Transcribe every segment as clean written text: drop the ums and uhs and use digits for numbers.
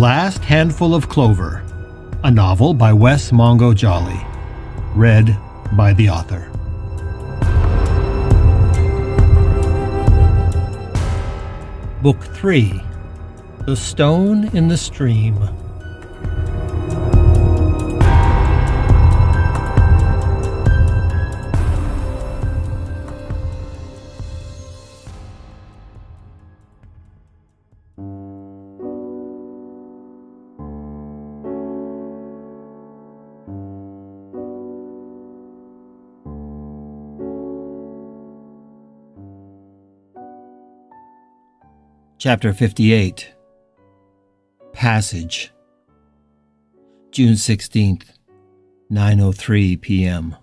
Last Handful of Clover, a novel by Wess Mongo Jolley, read by the author. Book 3, The Stone in the Stream. Chapter 58. Passage. June 16th, 9:03 p.m.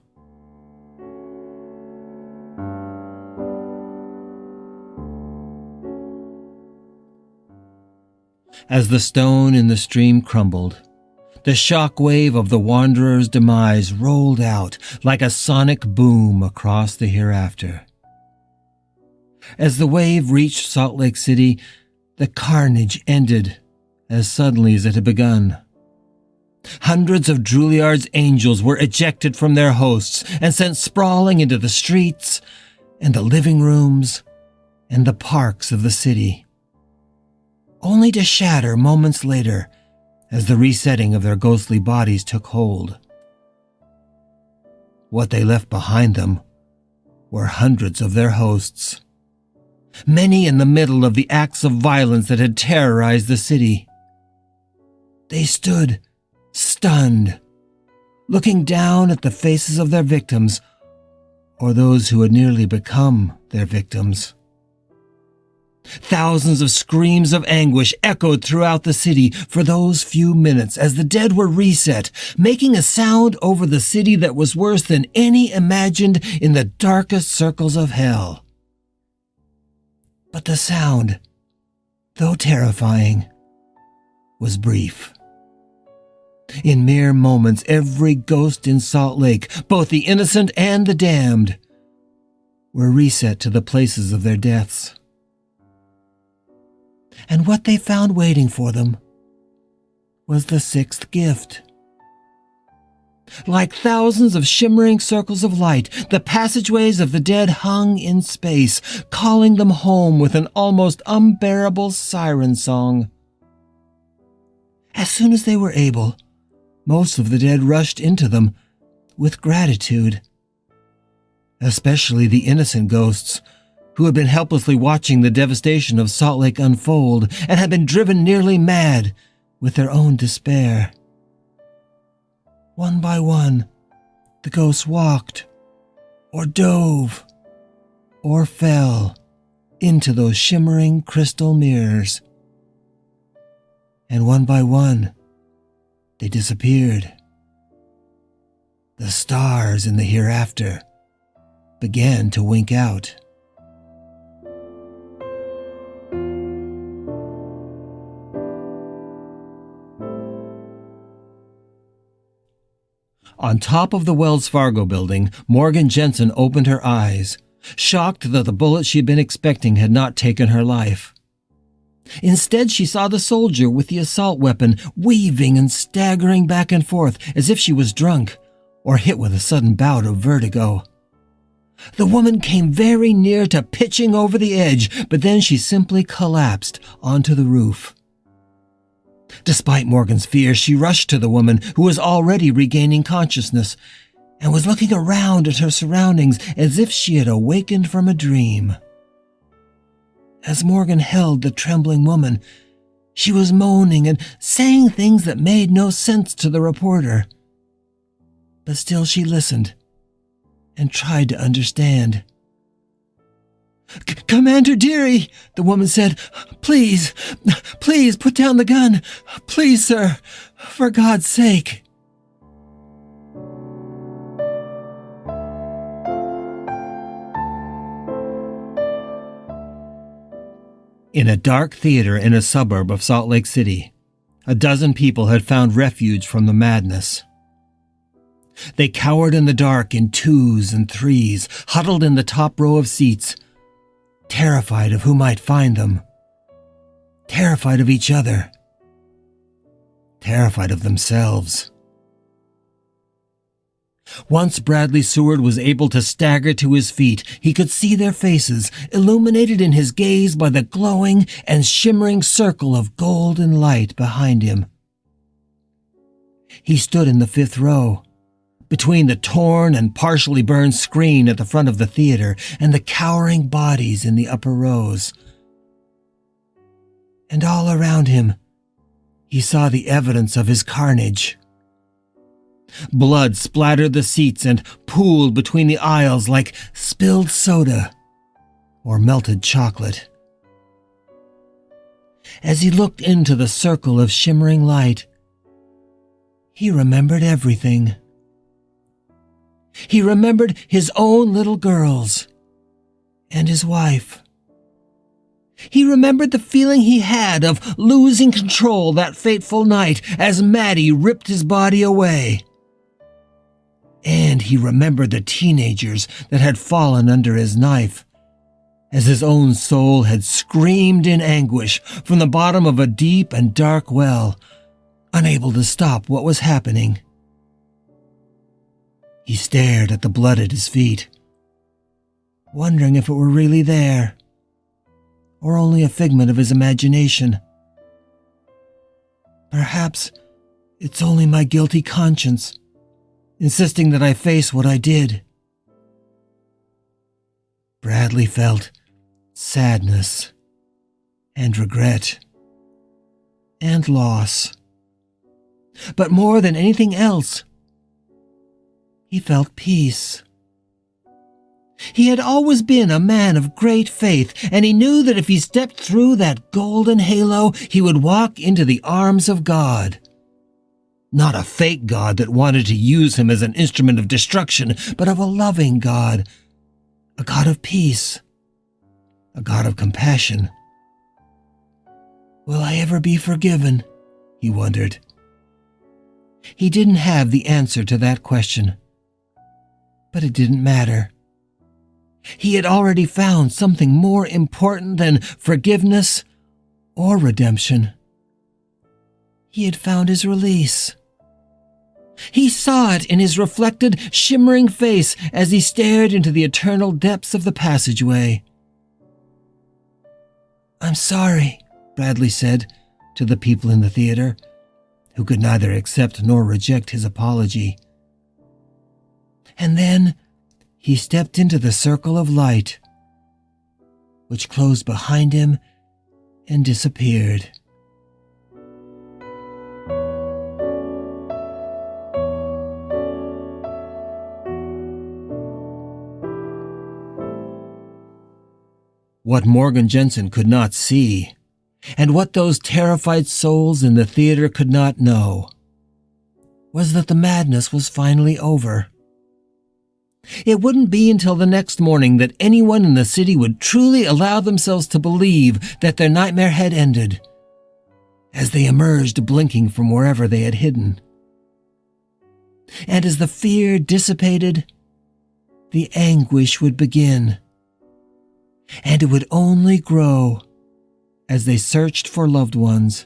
As the stone in the stream crumbled, the shock wave of the wanderer's demise rolled out like a sonic boom across the hereafter. As the wave reached Salt Lake City, the carnage ended as suddenly as it had begun. Hundreds of Juilliard's angels were ejected from their hosts and sent sprawling into the streets and the living rooms and the parks of the city, only to shatter moments later as the resetting of their ghostly bodies took hold. What they left behind them were hundreds of their hosts, many in the middle of the acts of violence that had terrorized the city. They stood, stunned, looking down at the faces of their victims, or those who had nearly become their victims. Thousands of screams of anguish echoed throughout the city for those few minutes as the dead were reset, making a sound over the city that was worse than any imagined in the darkest circles of hell. But the sound, though terrifying, was brief. In mere moments, every ghost in Salt Lake, both the innocent and the damned, were reset to the places of their deaths. And what they found waiting for them was the sixth gift. Like thousands of shimmering circles of light, the passageways of the dead hung in space, calling them home with an almost unbearable siren song. As soon as they were able, most of the dead rushed into them with gratitude, especially the innocent ghosts who had been helplessly watching the devastation of Salt Lake unfold and had been driven nearly mad with their own despair. One by one, the ghosts walked, or dove, or fell into those shimmering crystal mirrors. And one by one, they disappeared. The stars in the hereafter began to wink out. On top of the Wells Fargo building, Morgan Jensen opened her eyes, shocked that the bullet she had been expecting had not taken her life. Instead, she saw the soldier with the assault weapon weaving and staggering back and forth as if she was drunk or hit with a sudden bout of vertigo. The woman came very near to pitching over the edge, but then she simply collapsed onto the roof. Despite Morgan's fear, she rushed to the woman, who was already regaining consciousness, and was looking around at her surroundings as if she had awakened from a dream. As Morgan held the trembling woman, she was moaning and saying things that made no sense to the reporter. But still she listened and tried to understand. "Commander Deary," the woman said, please put down the gun. Please, sir, for God's sake." In a dark theater in a suburb of Salt Lake City, a dozen people had found refuge from the madness. They cowered in the dark in twos and threes, huddled in the top row of seats, terrified of who might find them, terrified of each other, terrified of themselves. Once Bradley Seward was able to stagger to his feet, he could see their faces, illuminated in his gaze by the glowing and shimmering circle of golden light behind him. He stood in the 5th row, between the torn and partially burned screen at the front of the theater and the cowering bodies in the upper rows. And all around him, he saw the evidence of his carnage. Blood splattered the seats and pooled between the aisles like spilled soda or melted chocolate. As he looked into the circle of shimmering light, he remembered everything. He remembered his own little girls and his wife. He remembered the feeling he had of losing control that fateful night as Maddie ripped his body away. And he remembered the teenagers that had fallen under his knife, as his own soul had screamed in anguish from the bottom of a deep and dark well, unable to stop what was happening. He stared at the blood at his feet, wondering if it were really there, or only a figment of his imagination. Perhaps it's only my guilty conscience, insisting that I face what I did. Bradley felt sadness and regret and loss. But more than anything else, he felt peace. He had always been a man of great faith, and he knew that if he stepped through that golden halo, he would walk into the arms of God. Not a fake God that wanted to use him as an instrument of destruction, but of a loving God, a God of peace, a God of compassion. Will I ever be forgiven? He wondered. He didn't have the answer to that question, but it didn't matter. He had already found something more important than forgiveness or redemption. He had found his release. He saw it in his reflected, shimmering face as he stared into the eternal depths of the passageway. "I'm sorry," Bradley said to the people in the theater, who could neither accept nor reject his apology. And then he stepped into the circle of light, which closed behind him and disappeared. What Morgan Jensen could not see, and what those terrified souls in the theater could not know, was that the madness was finally over. It wouldn't be until the next morning that anyone in the city would truly allow themselves to believe that their nightmare had ended, as they emerged blinking from wherever they had hidden. And as the fear dissipated, the anguish would begin. And it would only grow as they searched for loved ones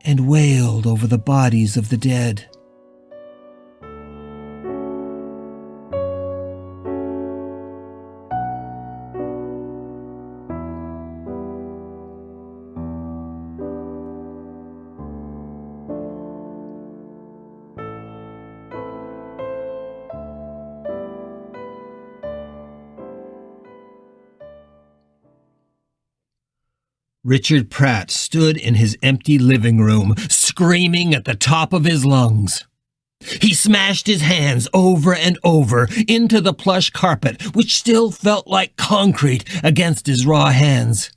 and wailed over the bodies of the dead. Richard Pratt stood in his empty living room, screaming at the top of his lungs. He smashed his hands over and over into the plush carpet, which still felt like concrete against his raw hands.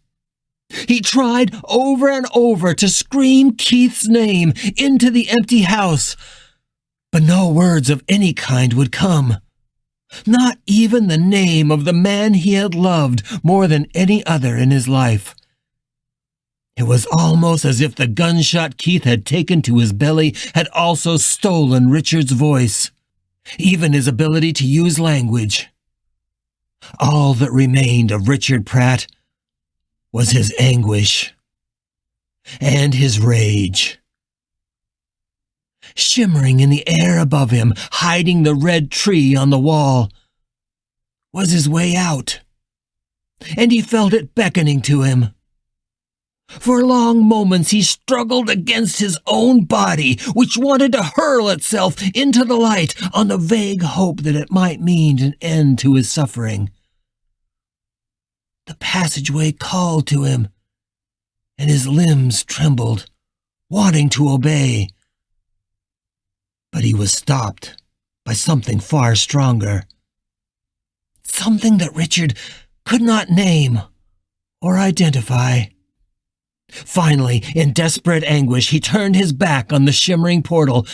He tried over and over to scream Keith's name into the empty house, but no words of any kind would come. Not even the name of the man he had loved more than any other in his life. It was almost as if the gunshot Keith had taken to his belly had also stolen Richard's voice, even his ability to use language. All that remained of Richard Pratt was his anguish and his rage. shimmering in the air above him, hiding the red tree on the wall, was his way out, and he felt it beckoning to him. For long moments he struggled against his own body, which wanted to hurl itself into the light on the vague hope that it might mean an end to his suffering. The passageway called to him, and his limbs trembled, wanting to obey. But he was stopped by something far stronger. Something that Richard could not name or identify. Finally, in desperate anguish, he turned his back on the shimmering portal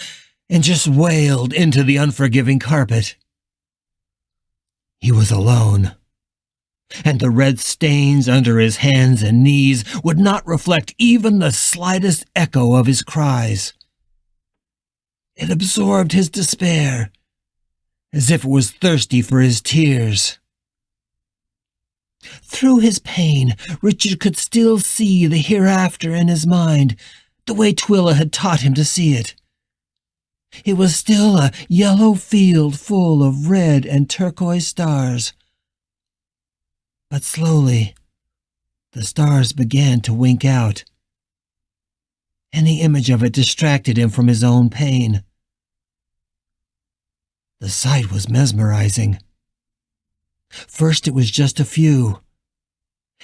and just wailed into the unforgiving carpet. He was alone, and the red stains under his hands and knees would not reflect even the slightest echo of his cries. It absorbed his despair, as if it was thirsty for his tears. Through his pain, Richard could still see the hereafter in his mind, the way Twila had taught him to see it. It was still a yellow field full of red and turquoise stars. But slowly, the stars began to wink out, and the image of it distracted him from his own pain. The sight was mesmerizing. First it was just a few,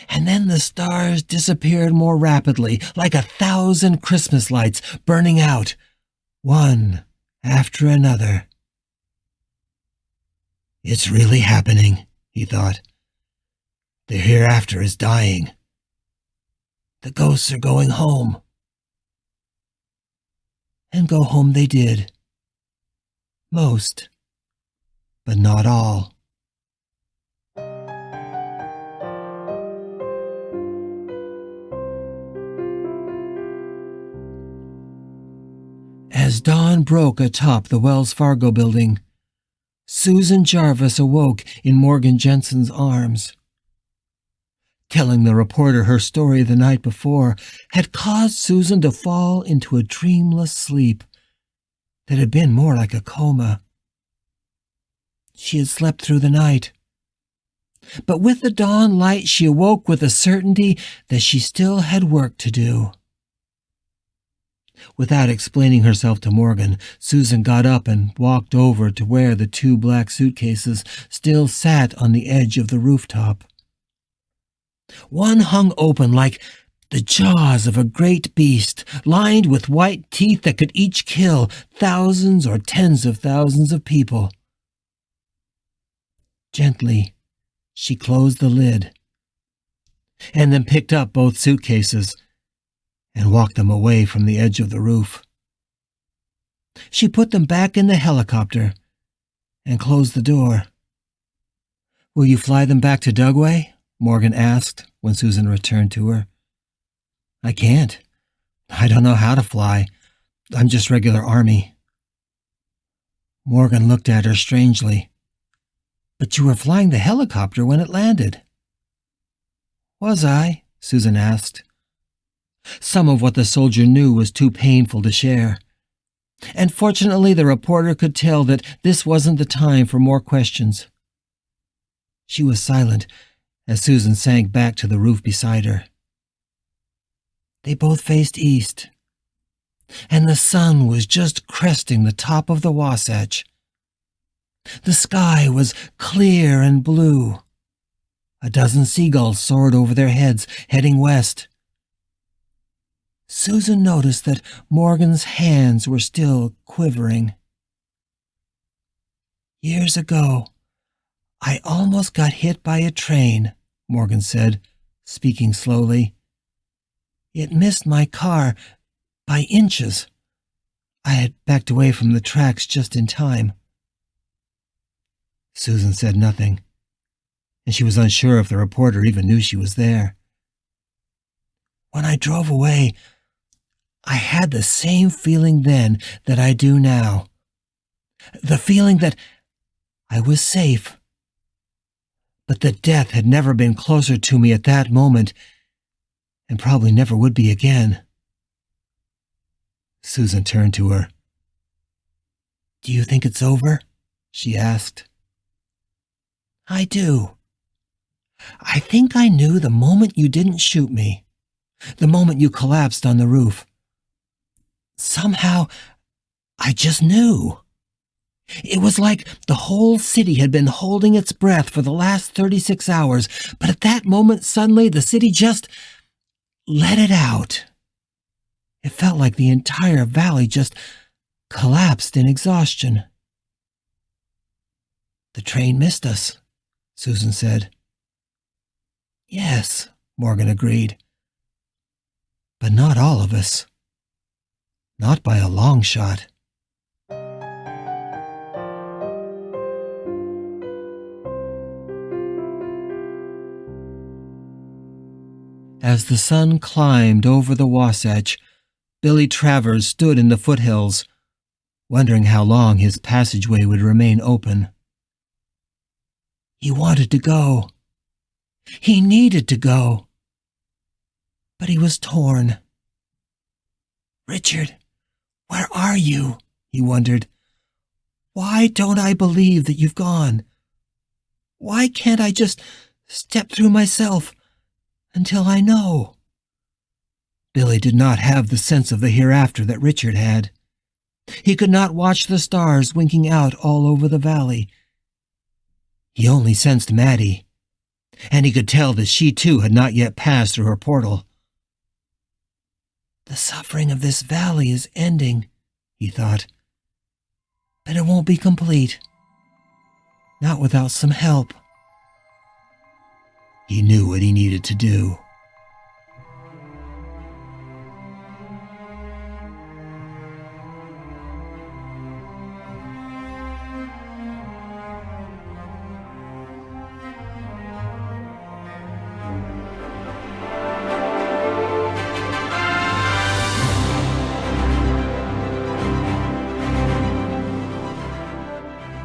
and then the stars disappeared more rapidly, like 1,000 Christmas lights burning out, one after another. It's really happening, he thought. The hereafter is dying. The ghosts are going home. And go home they did. Most, but not all. As dawn broke atop the Wells Fargo building, Susan Jarvis awoke in Morgan Jensen's arms. Telling the reporter her story the night before had caused Susan to fall into a dreamless sleep that had been more like a coma. She had slept through the night, but with the dawn light she awoke with a certainty that she still had work to do. Without explaining herself to Morgan, Susan got up and walked over to where the 2 black suitcases still sat on the edge of the rooftop. One hung open like the jaws of a great beast, lined with white teeth that could each kill thousands or tens of thousands of people. Gently, she closed the lid, and then picked up both suitcases and walked them away from the edge of the roof. She put them back in the helicopter and closed the door. "Will you fly them back to Dugway?" Morgan asked when Susan returned to her. "I can't. I don't know how to fly. I'm just regular Army." Morgan looked at her strangely. "But you were flying the helicopter when it landed." "Was I?" Susan asked. Some of what the soldier knew was too painful to share. And fortunately, the reporter could tell that this wasn't the time for more questions. She was silent as Susan sank back to the roof beside her. They both faced east, and the sun was just cresting the top of the Wasatch. The sky was clear and blue. A dozen seagulls soared over their heads, heading west. Susan noticed that Morgan's hands were still quivering. "Years ago, I almost got hit by a train," Morgan said, speaking slowly. "It missed my car by inches. I had backed away from the tracks just in time." Susan said nothing, and she was unsure if the reporter even knew she was there. "When I drove away, I had the same feeling then that I do now. The feeling that I was safe. But that death had never been closer to me at that moment, and probably never would be again." Susan turned to her. Do you think it's over? She asked. I do. I think I knew the moment you didn't shoot me, the moment you collapsed on the roof. Somehow, I just knew. It was like the whole city had been holding its breath for the last 36 hours, but at that moment, suddenly, the city just let it out. It felt like the entire valley just collapsed in exhaustion. The train missed us, Susan said. Yes, Morgan agreed. But not all of us. Not by a long shot. As the sun climbed over the Wasatch, Billy Travers stood in the foothills, wondering how long his passageway would remain open. He wanted to go. He needed to go. But he was torn. Richard, where are you? He wondered. Why don't I believe that you've gone? Why can't I just step through myself until I know? Billy did not have the sense of the hereafter that Richard had. He could not watch the stars winking out all over the valley. He only sensed Maddie, and he could tell that she too had not yet passed through her portal. The suffering of this valley is ending, he thought. But it won't be complete. Not without some help. He knew what he needed to do.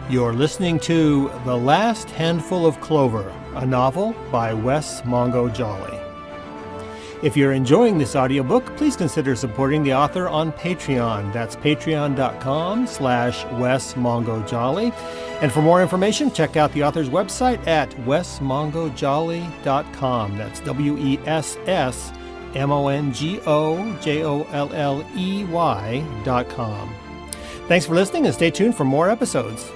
You're listening to The Last Handful of Clover, a novel by Wess Mongo Jolley. If you're enjoying this audiobook, please consider supporting the author on Patreon. That's patreon.com/Wess Mongo Jolley. And for more information, check out the author's website at wessmongojolley.com. That's WESSMONGOJOLLEY.com. Thanks for listening and stay tuned for more episodes.